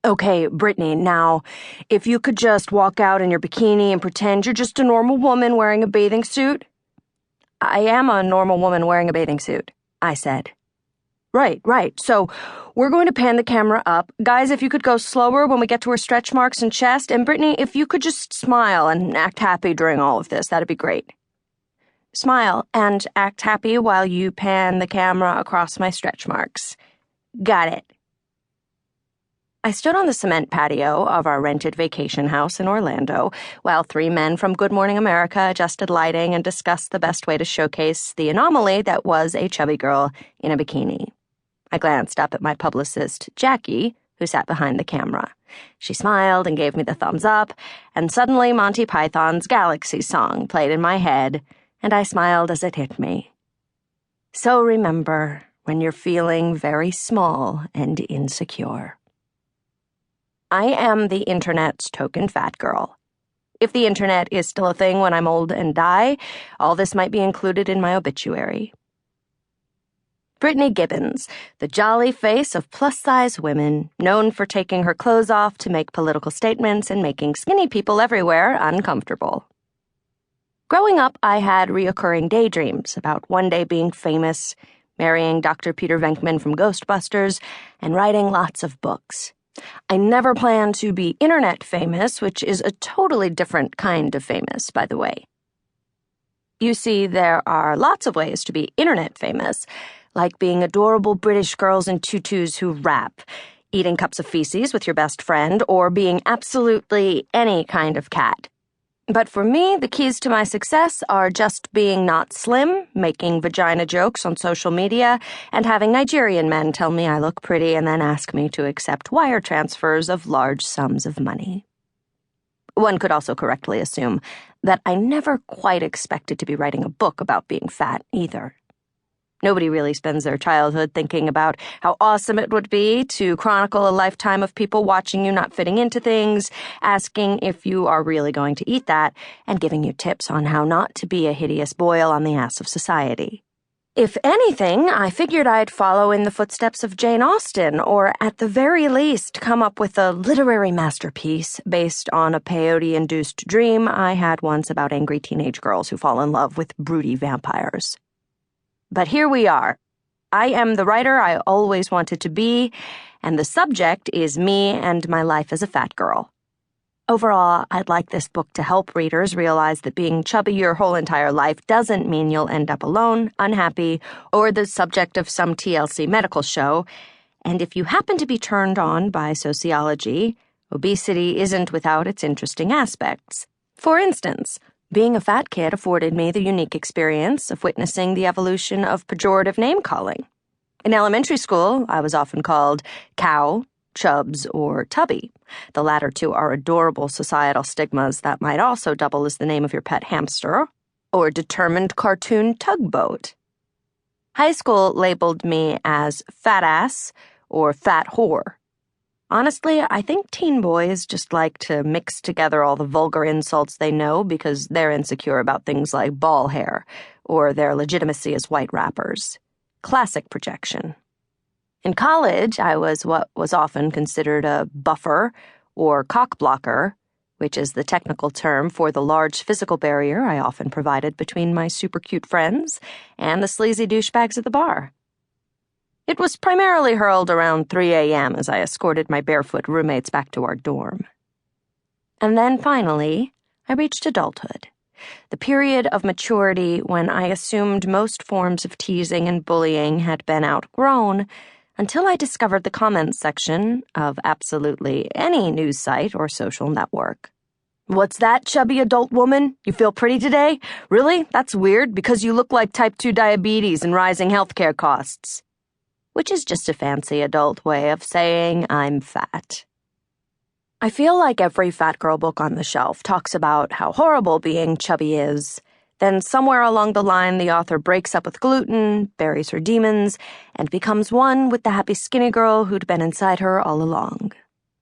Okay, Brittany, now, if you could just walk out in your bikini and pretend you're just a normal woman wearing a bathing suit. I am a normal woman wearing a bathing suit, I said. Right. So, we're going to pan the camera up. Guys, if you could go slower when we get to her stretch marks and chest, and Brittany, if you could just smile and act happy during all of this, that'd be great. Smile and act happy while you pan the camera across my stretch marks. Got it. I stood on the cement patio of our rented vacation house in Orlando while 3 men from Good Morning America adjusted lighting and discussed the best way to showcase the anomaly that was a chubby girl in a bikini. I glanced up at my publicist, Jackie, who sat behind the camera. She smiled and gave me the thumbs up, and suddenly Monty Python's Galaxy song played in my head, and I smiled as it hit me. So remember when you're feeling very small and insecure. I am the internet's token fat girl. If the internet is still a thing when I'm old and die, all this might be included in my obituary. Brittany Gibbons, the jolly face of plus-size women, known for taking her clothes off to make political statements and making skinny people everywhere uncomfortable. Growing up, I had reoccurring daydreams about one day being famous, marrying Dr. Peter Venkman from Ghostbusters, and writing lots of books. I never planned to be internet famous, which is a totally different kind of famous, by the way. You see, there are lots of ways to be internet famous, like being adorable British girls in tutus who rap, eating cups of feces with your best friend, or being absolutely any kind of cat. But for me, the keys to my success are just being not slim, making vagina jokes on social media, and having Nigerian men tell me I look pretty and then ask me to accept wire transfers of large sums of money. One could also correctly assume that I never quite expected to be writing a book about being fat either. Nobody really spends their childhood thinking about how awesome it would be to chronicle a lifetime of people watching you not fitting into things, asking if you are really going to eat that, and giving you tips on how not to be a hideous boil on the ass of society. If anything, I figured I'd follow in the footsteps of Jane Austen, or at the very least come up with a literary masterpiece based on a peyote-induced dream I had once about angry teenage girls who fall in love with broody vampires. But here we are. I am the writer I always wanted to be, and the subject is me and my life as a fat girl. Overall, I'd like this book to help readers realize that being chubby your whole entire life doesn't mean you'll end up alone, unhappy, or the subject of some TLC medical show. And if you happen to be turned on by sociology, obesity isn't without its interesting aspects. For instance, being a fat kid afforded me the unique experience of witnessing the evolution of pejorative name-calling. In elementary school, I was often called cow, chubs, or tubby. The latter two are adorable societal stigmas that might also double as the name of your pet hamster, or determined cartoon tugboat. High school labeled me as fat ass or fat whore. Honestly, I think teen boys just like to mix together all the vulgar insults they know because they're insecure about things like ball hair or their legitimacy as white rappers. Classic projection. In college, I was what was often considered a buffer or cock blocker, which is the technical term for the large physical barrier I often provided between my super cute friends and the sleazy douchebags at the bar. It was primarily hurled around 3 a.m. as I escorted my barefoot roommates back to our dorm. And then finally, I reached adulthood, the period of maturity when I assumed most forms of teasing and bullying had been outgrown until I discovered the comments section of absolutely any news site or social network. "What's that, chubby adult woman? You feel pretty today? Really? That's weird because you look like type 2 diabetes and rising healthcare costs." Which is just a fancy adult way of saying I'm fat. I feel like every fat girl book on the shelf talks about how horrible being chubby is. Then somewhere along the line, the author breaks up with gluten, buries her demons, and becomes one with the happy skinny girl who'd been inside her all along.